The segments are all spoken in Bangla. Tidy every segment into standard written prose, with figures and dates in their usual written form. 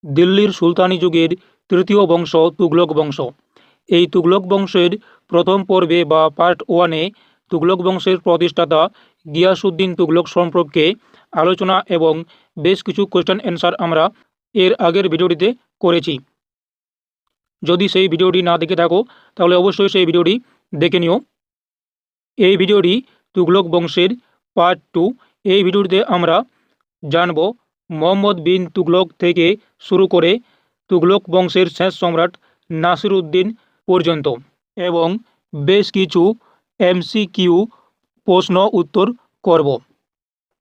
দিল্লির সুলতানি যুগের তৃতীয় বংশ তুগলক বংশ। এই তুগলক বংশের প্রথম পর্বে বা পার্ট ওয়ানে তুগলক বংশের প্রতিষ্ঠাতা গিয়াসউদ্দিন তুগলক সম্পর্কে আলোচনা এবং বেশ কিছু কোয়েশ্চেন অ্যান্সার আমরা এর আগের ভিডিওটিতে করেছি। যদি সেই ভিডিওটি না দেখে থাকো তাহলে অবশ্যই সেই ভিডিওটি দেখে নিও। এই ভিডিওটি তুগলক বংশের পার্ট 2। এই ভিডিওটিতে আমরা জানব মোহাম্মদ বিন তুগলক থেকে শুরু করে তুগলক বংশের শেষ সম্রাট নাসিরউদ্দিন পর্যন্ত এবং বেশ কিছু এমসিকিউ প্রশ্ন উত্তর করব।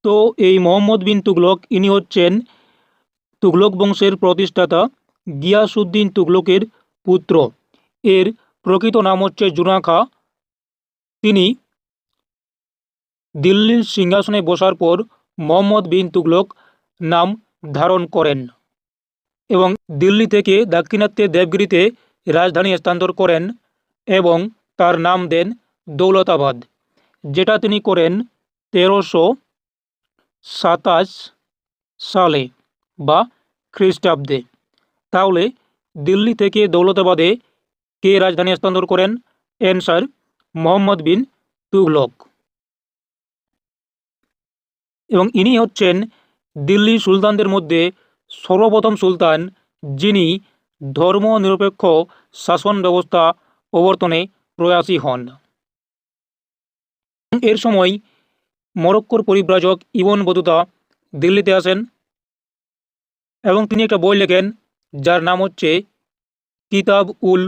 তো এই মোহাম্মদ বিন তুগলক ইনি হচ্ছেন তুগলক বংশের প্রতিষ্ঠাতা গিয়াসউদ্দিন তুগলকের পুত্র। এর প্রকৃত নাম হচ্ছে জুনা খাঁ। তিনি দিল্লির সিংহাসনে বসার পর মোহাম্মদ বিন তুগলক নাম ধারণ করেন এবং দিল্লি থেকে দাক্ষিণাত্যে দেবগিরিতে রাজধানী স্থানান্তর করেন এবং তার নাম দেন দৌলতাবাদ, যেটা তিনি করেন 1327 সালে বা খ্রিস্টাব্দে। তাহলে দিল্লি থেকে দৌলতাবাদে কে রাজধানী স্থানান্তর করেন? অ্যান্সার মোহাম্মদ বিন তুগলক। এবং ইনি হচ্ছেন দিল্লির সুলতানদের মধ্যে সর্বপ্রথম সুলতান যিনি ধর্মনিরপেক্ষ শাসন ব্যবস্থা প্রবর্তনে প্রয়াসী হন। এর সময় মরক্কোর পরিব্রাজক ইবন বতুতা দিল্লিতে আসেন এবং তিনি একটা বই লেখেন যার নাম হচ্ছে কিতাব উল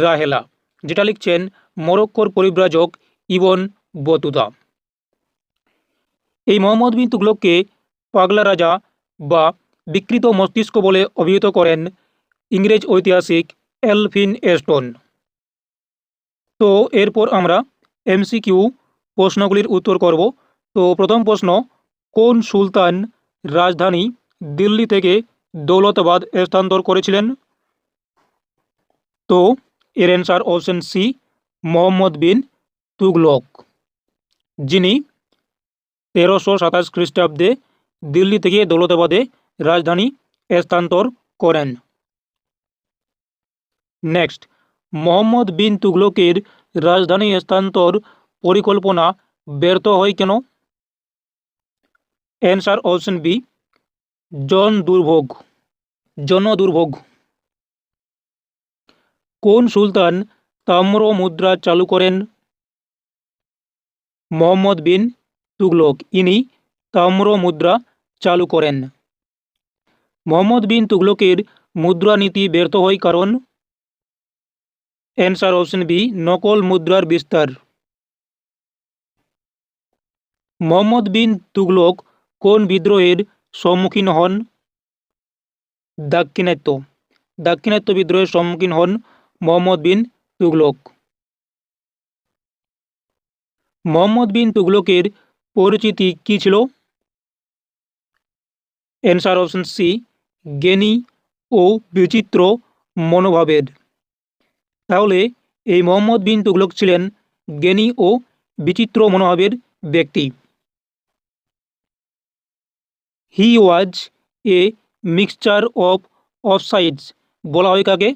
রাহেলা, যেটা লিখছেন মরক্কোর পরিব্রাজক ইবন বতুতা। এই মোহাম্মদ বিন তুগলককে পাগলা রাজা বা বিকৃত মস্তিষ্ক বলে অভিহিত করেন ইংরেজ ঐতিহাসিক এলফিন এস্টন। তো এরপর আমরা এমসিকিউ প্রশ্নগুলির উত্তর করব। তো প্রথম প্রশ্ন, কোন সুলতান রাজধানী দিল্লি থেকে দৌলতাবাদ স্থানান্তর করেছিলেন? তো এর answer option C, Mohammad bin Tughlaq, যিনি 1327 খ্রিস্টাব্দে দিল্লি থেকে দৌলতাবাদে রাজধানী স্থানান্তর করেন। নেক্সট, মোহাম্মদ বিন তুগলকের রাজধানী স্থানান্তর পরিকল্পনা ব্যর্থ হয় কেন? অ্যান্সার অপশন বি, জনদুর্ভোগ। কোন সুলতান তাম্র মুদ্রা চালু করেন? মোহাম্মদ বিন তুগলক, ইনি তাম্র মুদ্রা চালু করেন। মোহাম্মদ বিন তুগলকের মুদ্রানীতি ব্যর্থ হয় কারণ? অ্যান্সার অপশন বি, নকল মুদ্রার বিস্তার। মোহাম্মদ বিন তুগলক কোন বিদ্রোহের সম্মুখীন হন? দাক্ষিণাত্য বিদ্রোহের সম্মুখীন হন মোহাম্মদ বিন তুগলক। মোহাম্মদ বিন তুগলকের পরিচিতি কী ছিল? অ্যান্সার অপশন সি, জ্ঞানী ও বিচিত্র মনোভাবের। তাহলে এই মোহাম্মদ বিন তুগলক ছিলেন জ্ঞানী ও বিচিত্র মনোভাবের ব্যক্তি। হি ওয়াজ এ মিক্সচার অফ অফসাইডস বলা হয় কাকে?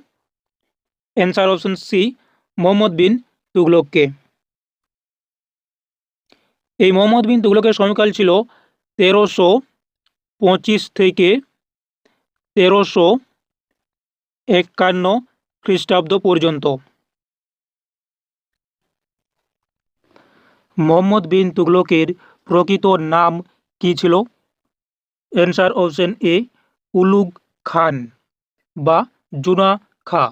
অ্যান্সার অপশন সি, মোহাম্মদ বিন তুগলককে। এই মোহাম্মদ বিন তুগলকের সময়কাল ছিল 1325 থেকে 1351 খ্রিস্টাব্দ পর্যন্ত। মোহাম্মদ বিন তুগলকের প্রকৃত নাম কী ছিল? অ্যান্সার অপশন এ, উলুগ খান বা জুনা খাঁ।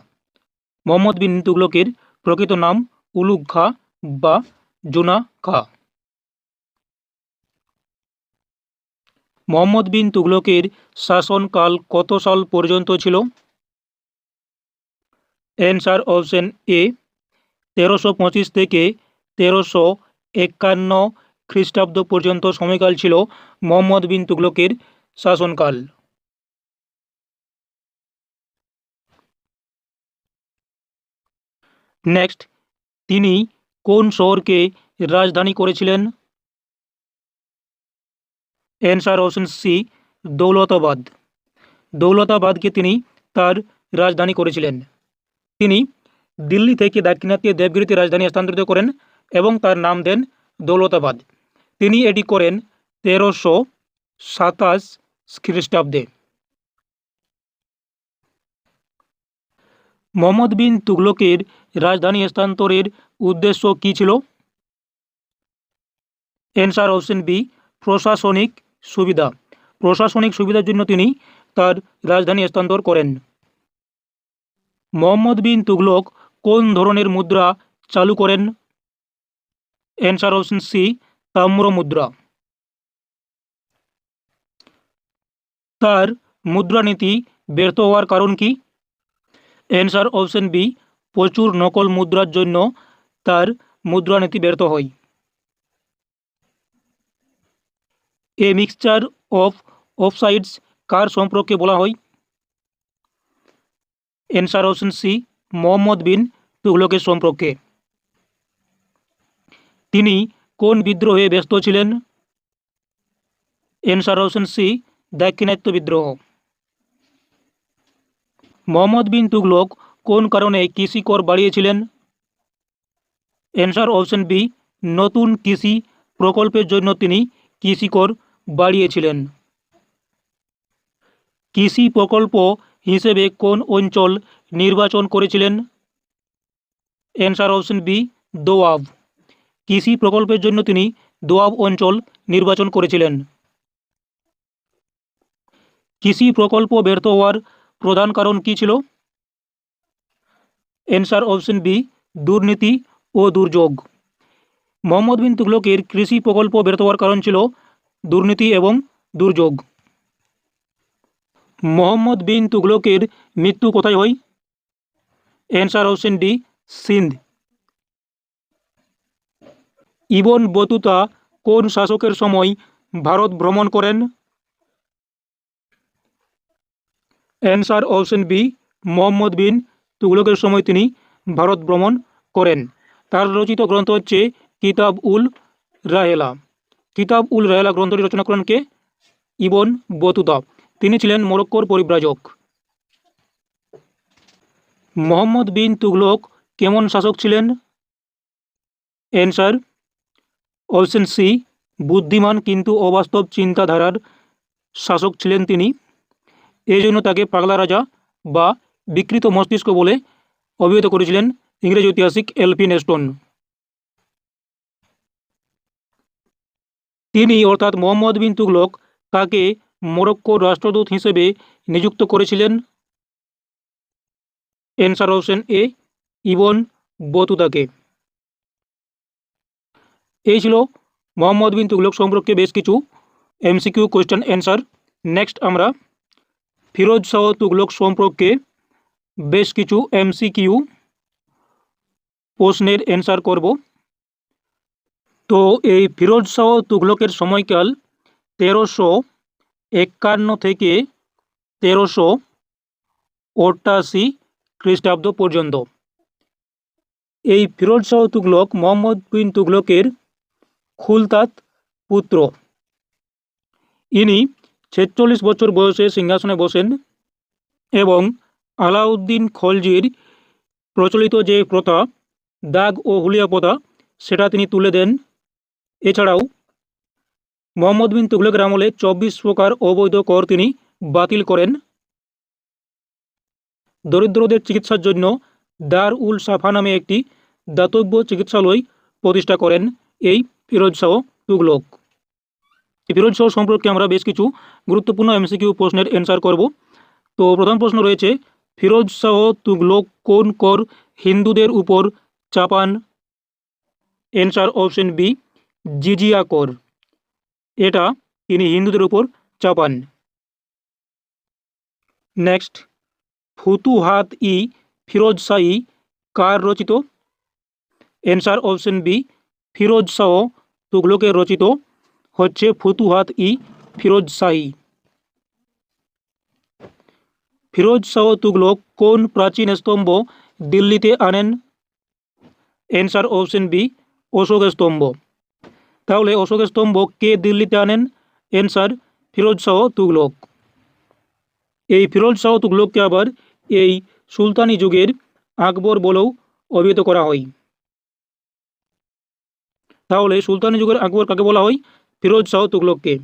মোহাম্মদ বিন তুগলকের প্রকৃত নাম উলুগ খাঁ বা জুনা খাঁ। মোহাম্মদ বিন তুগলকের শাসনকাল কত সাল পর্যন্ত ছিল? অ্যান্সার অপশন এ, 1325 থেকে 1351 খ্রিস্টাব্দ পর্যন্ত সময়কাল ছিল মোহাম্মদ বিন তুগলকের শাসনকাল। নেক্সট, তিনি কোন শহরকে রাজধানী করেছিলেন? Answer option C, Daulatabad. দৌলতাবাদকে তিনি তার রাজধানী করেছিলেন। তিনি দিল্লি থেকে দাক্ষিণাত্যে দেবগিরিতে রাজধানী স্থানান্তরিত করেন এবং তার নাম দেন দৌলতাবাদ। তিনি এটি করেন 1327 খ্রিস্টাব্দে। মোহাম্মদ বিন তুগলকের রাজধানী স্থানান্তরের উদ্দেশ্য কী ছিল? অ্যান্সার অপশন বি, প্রশাসনিক সুবিধা। প্রশাসনিক সুবিধার জন্য তিনি তার রাজধানী স্থানান্তর করেন। মোহাম্মদ বিন তুগলক কোন ধরনের মুদ্রা চালু করেন? অ্যান্সার অপশন সি, তাম্র মুদ্রা। তার মুদ্রানীতি ব্যর্থ হওয়ার কারণ কি? অ্যান্সার অপশন বি, প্রচুর নকল মুদ্রার জন্য তার মুদ্রানীতি ব্যর্থ হয়। এ মিক্সচার অফ অফসাইডস কার সম্পর্কে বলা হয়? অ্যান্সার অপশন সি, মোহাম্মদ বিন তুগলকের সম্পর্কে। তিনি কোন বিদ্রোহে ব্যস্ত ছিলেন? অ্যান্সার অপশন সি, দাক্ষিণাত্য বিদ্রোহ। মোহাম্মদ বিন তুগলক কোন কারণে কৃষি কর বাড়িয়েছিলেন? অ্যান্সার অপশন বি, নতুন কৃষি প্রকল্পের জন্য তিনি কৃষি কর বাড়িয়েছিলেন। কৃষি প্রকল্প হিসেবে কোন অঞ্চল নির্বাচন করেছিলেন? Answer option B, Doab. কৃষি প্রকল্পের জন্য তিনি দোয়াব অঞ্চল নির্বাচন করেছিলেন। কৃষি প্রকল্প ব্যর্থ হওয়ার প্রধান কারণ কী ছিল? অ্যান্সার অপশন বি, দুর্নীতি ও দুর্যোগ। মোহাম্মদ বিন তুগলকের কৃষি প্রকল্প ব্যর্থ হওয়ার কারণ ছিল দুর্নীতি এবং দুর্যোগ। মোহাম্মদ বিন তুগলকের মৃত্যু কোথায় হয়? Answer option D, Sindh. Ibn Battuta কোন শাসকের সময় ভারত ভ্রমণ করেন? অ্যান্সার অপশন বি, মোহাম্মদ বিন তুগলকের সময় তিনি ভারত ভ্রমণ করেন। তার রচিত গ্রন্থ হচ্ছে কিতাব উল রাহেলা। কিতাব উল রাহেলা গ্রন্থটি রচনা করেন কে? Ibn Battuta. তিনি ছিলেন মরক্কোর পরিব্রাজক। মোহাম্মদ বিন তুগলক কেমন শাসক ছিলেন? অ্যান্সার অপশন সি, বুদ্ধিমান কিন্তু অবাস্তব চিন্তাধারার শাসক ছিলেন তিনি। এই জন্য তাকে পাগলা রাজা বা বিকৃত মস্তিষ্ক বলে অভিহিত করেছিলেন ইংরেজ ঐতিহাসিক এলফিনস্টোন। তিনি অর্থাৎ মোহাম্মদ বিন তুগলক কাকে মরক্কোর রাষ্ট্রদূত হিসেবে নিযুক্ত করেছিলেন? অ্যান্সার অপশন এ, ইবন বতুতাকে। এই ছিল মোহাম্মদ বিন তুগলক সম্পর্কে বেশ কিছু এমসিকিউ কোয়েশ্চেন অ্যান্সার। নেক্সট আমরা ফিরোজ শাহ তুগলক সম্পর্কে বেশ কিছু এমসিকিউ প্রশ্নের অ্যান্সার করব। তো এই ফিরোজ শাহ তুগলকের সময়কাল 1351 থেকে 1388 খ্রিস্টাব্দ পর্যন্ত। এই ফিরোজ শাহ তুগলক মোহাম্মদ বিন তুগলকের খুলতাত পুত্র। ইনি 46 বছর বয়সে সিংহাসনে বসেন এবং আলাউদ্দিন খলজির প্রচলিত যে প্রথা দাগ ও হুলিয়া প্রথা সেটা তিনি তুলে দেন। এছাড়াও মোহাম্মদ বিন তুগলকের আমলে 24 প্রকার অবৈধ কর তিনি বাতিল করেন। দরিদ্রদের চিকিৎসার জন্য দার উল সাফা নামে একটি দাতব্য চিকিৎসালয় প্রতিষ্ঠা করেন এই ফিরোজ শাহ তুগলক। ফিরোজ শাহ সম্পর্কে আমরা বেশ কিছু গুরুত্বপূর্ণ এমসিকিউ প্রশ্নের অ্যান্সার করব। তো প্রথম প্রশ্ন রয়েছে, ফিরোজ শাহ তুগলক কোন কর হিন্দুদের উপর চাপান? অ্যান্সার অপশন বি, জিজিয়া কর। এটা তিনি হিন্দুদের উপর চাপান। নেক্সট, ফুতুহাত-ই ফিরোজ শাহী কার রচিত? Answer option B, Firoz Shah তুগলকের রচিত হচ্ছে ফুতুহাত-ই ফিরোজ শাহী। ফিরোজ শাহ তুগলক কোন প্রাচীন স্তম্ভ দিল্লিতে আনেন? অ্যান্সার অপশন বি, অশোক স্তম্ভ। তাহলে অশোক স্তম্ভ কে দিল্লিতে আনেন? অ্যান্সার ফিরোজ শাহ তুগলক। এই ফিরোজ শাহ তুগলককে আবার এই সুলতানি যুগের আকবর বলেও অভিহিত করা হয়। তাহলে সুলতানি যুগের আকবর কাকে বলা হয়? ফিরোজ শাহ তুগলককে।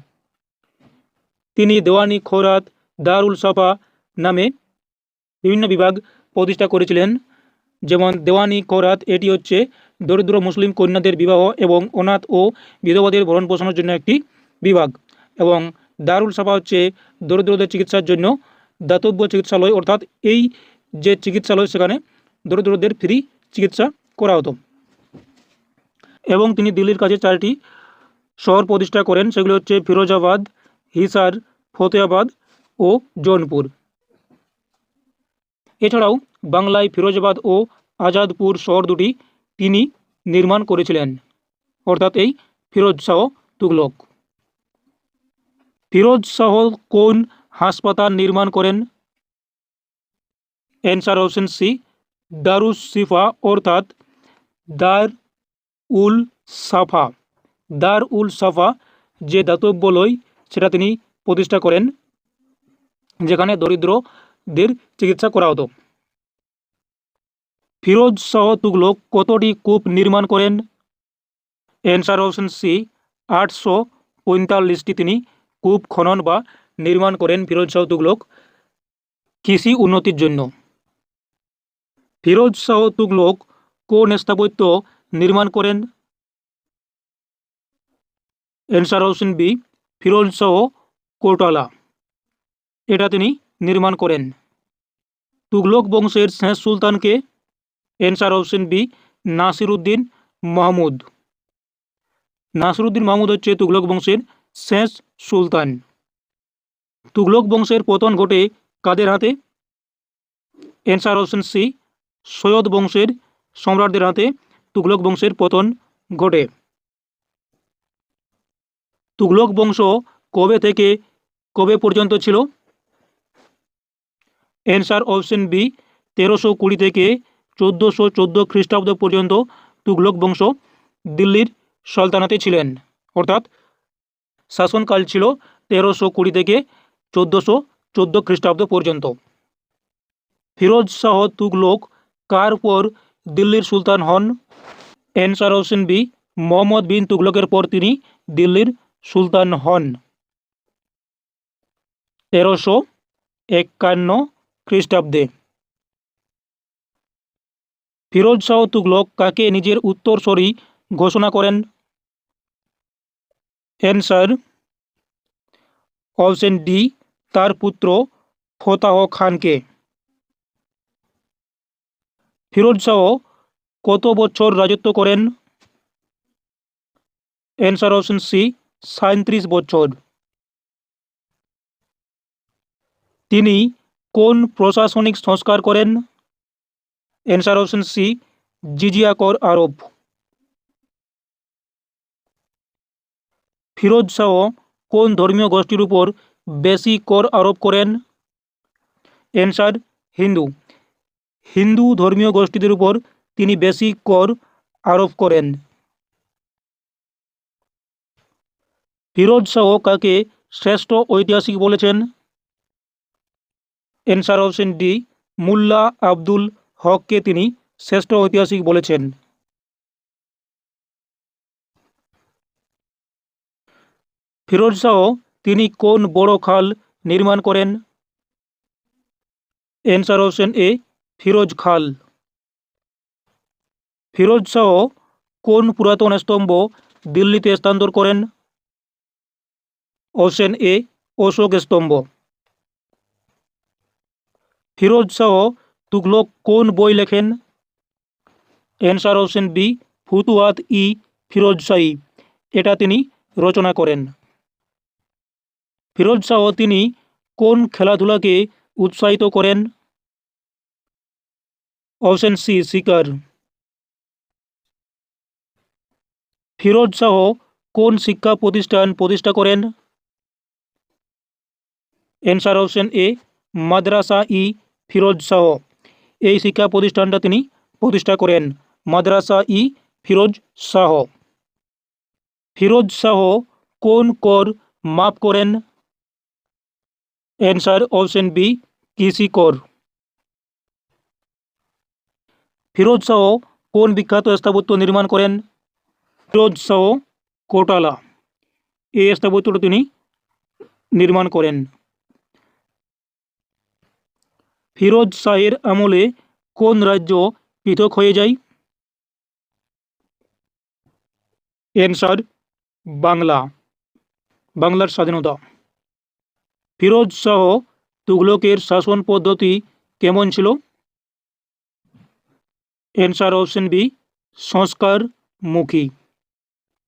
তিনি দেওয়ানি, খোরাত, দারুল সাফা নামে বিভিন্ন বিভাগ প্রতিষ্ঠা করেছিলেন। যেমন দেওয়ানি খোরাত, এটি হচ্ছে দরিদ্র মুসলিম কন্যাদের বিবাহ এবং অনাথ ও বিধবাদের ভরণ পোষণের জন্য একটি বিভাগ। এবং দারুল সাফা হচ্ছে দরিদ্রদের চিকিৎসার জন্য দাতব্য চিকিৎসালয়, অর্থাৎ এই যে চিকিৎসালয় সেখানে দরিদ্রদের ফ্রি চিকিৎসা করা হতো। এবং তিনি দিল্লির কাছে 4টি শহর প্রতিষ্ঠা করেন, সেগুলো হচ্ছে ফিরোজাবাদ, হিসার, ফতেহাবাদ ও জৌনপুর। এছাড়াও বাংলায় ফিরোজাবাদ ও আজাদপুর শহর দুটি তিনি নির্মাণ করেছিলেন, অর্থাৎ এই ফিরোজ শাহ তুগলক। ফিরোজ শাহ কোন হাসপাতাল নির্মাণ করেন? অ্যান্সার অপশন সি, দারুস শিফা, অর্থাৎ দার উল সাফা। দার উল সাফা যে দাতব্যলয় সেটা তিনি প্রতিষ্ঠা করেন, যেখানে দরিদ্রদের চিকিৎসা করা হতো। ফিরোজ শাহ তুগলক কতটি কূপ নির্মাণ করেন? অ্যান্সার অপশন সি, 845টি তিনি কূপ খনন বা নির্মাণ করেন ফিরোজ শাহ তুগলক কৃষি উন্নতির জন্য। ফিরোজ শাহ তুগলক কোন স্থাপত্য নির্মাণ করেন? Answer option B, Firoz Shah Kotla, এটা তিনি নির্মাণ করেন। তুগলক বংশের শেষ সুলতানকে? Answer option B, Nasiruddin Mahmud. Nasiruddin Mahmud হচ্ছে তুগলক বংশের শেষ সুলতান। তুগলক বংশের পতন ঘটে কাদের হাতে? অ্যান্সার অপশন সি, সৈয়দ বংশের সম্রাটদের হাতে তুগলক বংশের পতন ঘটে। তুগলক বংশ কবে থেকে কবে পর্যন্ত ছিল? অ্যান্সার অপশন বি, 1320 থেকে 1414 খ্রিস্টাব্দ পর্যন্ত তুগলক বংশ দিল্লির সালতানাতে ছিলেন, অর্থাৎ শাসনকাল ছিল 1320 থেকে 1414 খ্রিস্টাব্দ পর্যন্ত। ফিরোজ শাহ তুগলক কার পর দিল্লির সুলতান হন? অ্যান্সার অপশন বি, মোহাম্মদ বিন তুগলকের পর তিনি দিল্লির সুলতান হন 1351 খ্রিস্টাব্দে। ফিরোজ শাহ তুগলক কাকে নিজের উত্তরসূরি ঘোষণা করেন? অ্যান্সার অপশন ডি, তার পুত্র ফতাহ খানকে। ফিরোজ শাহ কত বছর রাজত্ব করেন? অ্যান্সার অপশন সি, 37 বছর। তিনি কোন প্রশাসনিক সংস্কার করেন? অ্যান্সার অপশন সি, জিজিয়া কর আরোপ। ফিরোজ শাহ কোন ধর্মীয় গোষ্ঠীর উপর বেশি কর আরোপ করেন? অ্যান্সার হিন্দু। হিন্দু ধর্মীয় গোষ্ঠীদের উপর তিনি বেশি কর আরোপ করেন। ফিরোজ শাহ কাকে শ্রেষ্ঠ ঐতিহাসিক বলেছেন? Answer option D, Mulla Abdul হককে তিনি শ্রেষ্ঠ ঐতিহাসিক বলেছেন। ফিরোজ শাহ তিনি কোন বড় খাল নির্মাণ করেন? অ্যান্সার অপশন এ, ফিরোজ খাল। ফিরোজ শাহ কোন পুরাতন স্তম্ভ দিল্লিতে স্থানান্তর করেন? অপশন এ, অশোক স্তম্ভ। ফিরোজ শাহ তুগলক কোন বই লেখেন? অ্যান্সার অপশন বি, ফুতুহাত ই ফিরোজ শাহী, এটা তিনি রচনা করেন। ফিরোজ শাহ তিনি কোন খেলাধুলাকে উৎসাহিত করেন? অপশন সি, শিকার। ফিরোজ শাহ কোন শিক্ষা প্রতিষ্ঠান প্রতিষ্ঠা করেন? অ্যান্সার অপশন এ, মাদ্রাসা ই ফিরোজ শাহ, এই শিক্ষা প্রতিষ্ঠানটা তিনি প্রতিষ্ঠা করেন, মাদ্রাসা ই ফিরোজ শাহ। ফিরোজ শাহ কোন কর মাফ করেন? অ্যান্সার অপশন বি কৃষি কর। ফিরোজ শাহ কোন বিখ্যাত স্থাপত্য নির্মাণ করেন? ফিরোজ শাহ কোটালা এই স্থাপত্যটি তিনি নির্মাণ করেন। ফিরোজ শাহের আমলে কোন রাজ্য পৃথক হয়ে যায়? অ্যান্সার বাংলা, বাংলার স্বাধীনতা। ফিরোজ শাহ তুগলকের শাসন পদ্ধতি কেমন ছিল? অ্যান্সার অপশন বি সংস্কারমুখী।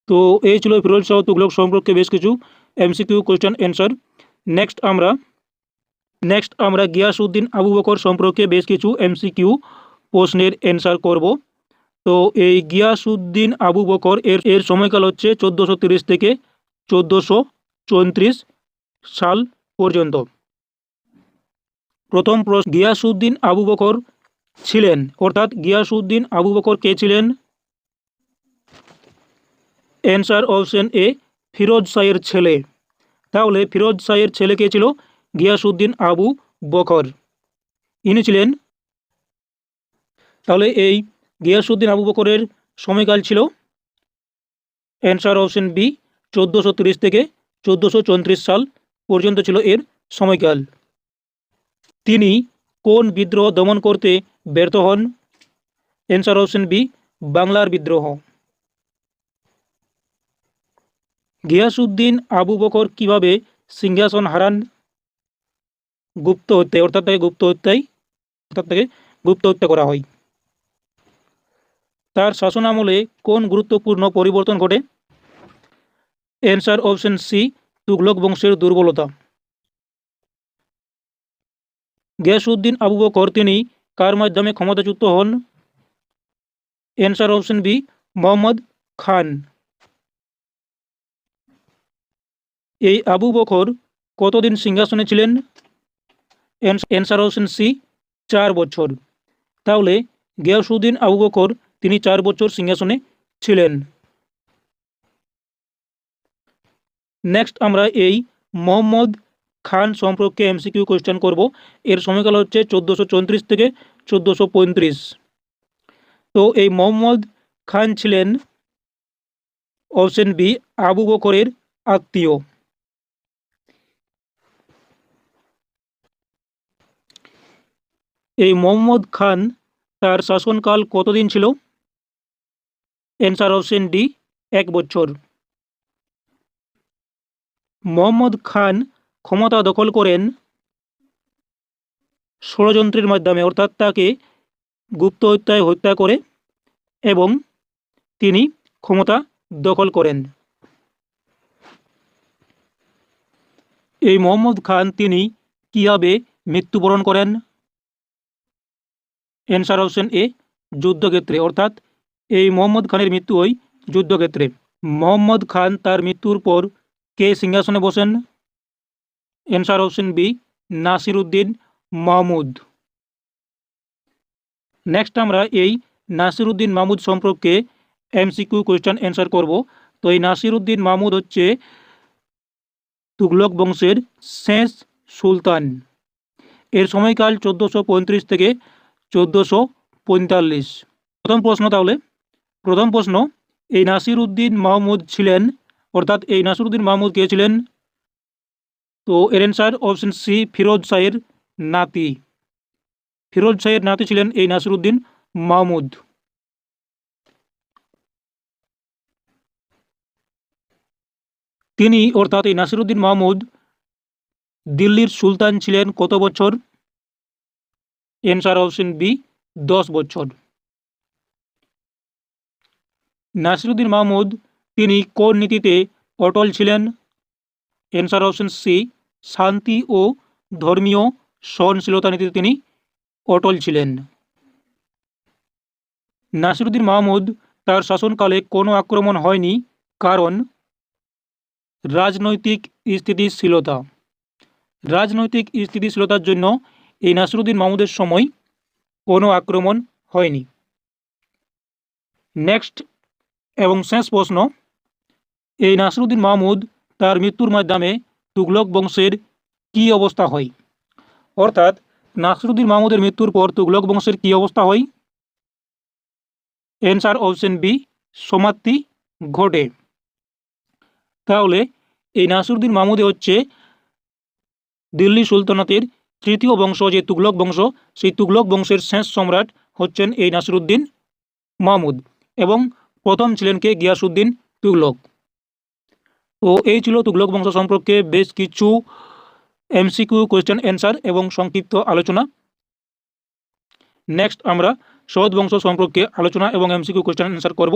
তো এই ছিল ফিরোজ শাহ তুগলক সম্পর্কে বেশ কিছু এমসিকিউ কোয়েশ্চেন অ্যান্সার। নেক্সট আমরা গিয়াসউদ্দিন আবু বকর সম্পর্কে বেশ কিছু এমসিকিউ প্রশ্নের অ্যান্সার করব। তো এই গিয়াসউদ্দিন আবু বকর এর সময়কাল হচ্ছে 1430 থেকে 1434 সাল পর্যন্ত। প্রথম প্রশ্ন, গিয়াসউদ্দিন আবু বকর ছিলেন, অর্থাৎ গিয়াসউদ্দিন আবু বকর কে ছিলেন? অ্যান্সার অপশন এ ফিরোজ শাহের ছেলে। তাহলে ফিরোজ শাহের ছেলে কে ছিল? গিয়াসউদ্দিন আবু বকর, ইনি ছিলেন। তাহলে এই গিয়াসউদ্দিন আবু বকরের সময়কাল ছিল, অ্যান্সার অপশন বি 1430 থেকে 1434 সাল পর্যন্ত ছিল এর সময়কাল। তিনি কোন বিদ্রোহ দমন করতে ব্যর্থ হন? অ্যান্সার অপশন বি বাংলার বিদ্রোহ। গিয়াসউদ্দিন আবু বকর কিভাবে সিংহাসন হারান? গুপ্ত হত্যায়, অর্থাৎ তাকে গুপ্ত হত্যা করা হয়। তার শাসনামলে কোন গুরুত্বপূর্ণ পরিবর্তন ঘটে? অ্যান্সার অপশন সি তুগলক বংশের দুর্বলতা। গিয়াসউদ্দিন আবু বকর তিনি কার মাধ্যমে ক্ষমতাচ্যুত হন? অ্যান্সার অপশন বি মোহাম্মদ খান। এই আবু বকর কতদিন সিংহাসনে ছিলেন? অ্যান্সার অপশন সি 4 বছর। তাহলে গিয়াসউদ্দিন আবু বকর তিনি 4 বছর সিংহাসনে ছিলেন। নেক্সট আমরা এই মোহাম্মদ খান সম্পর্কে এমসিকিউ কোয়েশ্চেন করব। এর সময়কাল হচ্ছে 1434 থেকে 1435। তো এই মোহাম্মদ খান ছিলেন অপশন বি আবু বকরের আত্মীয়। এই মোহাম্মদ খান তার শাসনকাল কতদিন ছিল? অ্যান্সার অপশন ডি 1 বছর। মোহাম্মদ খান ক্ষমতা দখল করেন ষড়যন্ত্রের মাধ্যমে, অর্থাৎ তাকে গুপ্ত হত্যায় হত্যা করে এবং তিনি ক্ষমতা দখল করেন। এই মোহাম্মদ খান তিনি কিভাবে মৃত্যুবরণ করেন? অ্যান্সার অপশন এ যুদ্ধক্ষেত্রে, অর্থাৎ এই মোহাম্মদ খানের মৃত্যু হয় যুদ্ধক্ষেত্রে। মোহাম্মদ খান তার মৃত্যুর পর কে সিংহাসনে বসেন? Answer option B Nasiruddin Mahmud. Next আমরা এই নাসিরউদ্দিন মাহমুদ সম্পর্কে এমসিকিউ কোয়েশ্চেন অ্যান্সার করব। তো এই নাসিরউদ্দিন মাহমুদ হচ্ছে তুগলক বংশের শেষ সুলতান। এর সময়কাল 1435 থেকে 1445। প্রথম প্রশ্ন, এই নাসিরউদ্দিন মাহমুদ ছিলেন, অর্থাৎ এই নাসিরউদ্দিন মাহমুদ কে ছিলেন? তো এর অ্যান্সার অপশন সি ফিরোজ শাহের নাতি। ফিরোজ শাহের নাতি ছিলেন এই নাসিরউদ্দিন মাহমুদ। তিনি, অর্থাৎ এই নাসিরউদ্দিন মাহমুদ দিল্লির সুলতান ছিলেন কত বছর? অ্যান্সার অপশন বি 10 বছর। নাসিরউদ্দিন মাহমুদ তিনি কোন নীতিতে অটল ছিলেন? অ্যান্সার অপশন সি শান্তি ও ধর্মীয় সহনশীলতা নীতিতে তিনি অটল ছিলেন। নাসিরউদ্দিন মাহমুদ তার শাসনকালে কোনো আক্রমণ হয়নি, কারণ রাজনৈতিক স্থিতিশীলতার জন্য এই নাসিরউদ্দিন মাহমুদের সময় কোনো আক্রমণ হয়নি। নেক্সট এবং শেষ প্রশ্ন, এই নাসিরউদ্দিন মাহমুদ তার মৃত্যুর মাধ্যমে তুগলক বংশের কী অবস্থা হয়? অর্থাৎ নাসিরুদ্দিন মাহমুদের মৃত্যুর পর তুগলক বংশের কী অবস্থা হয়? অ্যান্সার অপশন বি, সমাপ্তি ঘটে। তাহলে এই নাসিরুদ্দিন মাহমুদে হচ্ছে দিল্লি সুলতানাতের তৃতীয় বংশ, যে তুগলক বংশ, সেই তুগলক বংশের শেষ সম্রাট হচ্ছেন এই নাসিরুদ্দিন মাহমুদ, এবং প্রথম ছিলেন কে? গিয়াসউদ্দিন তুগলক। তো এই ছিল তুগলক বংশ সম্পর্কে বেশ কিছু এমসিকিউ কোয়েশ্চেন অ্যান্সার এবং সংক্ষিপ্ত আলোচনা। নেক্সট আমরা সৌদ বংশ সম্পর্কে আলোচনা এবং এমসিকিউ কোয়েশ্চেন অ্যান্সার করব।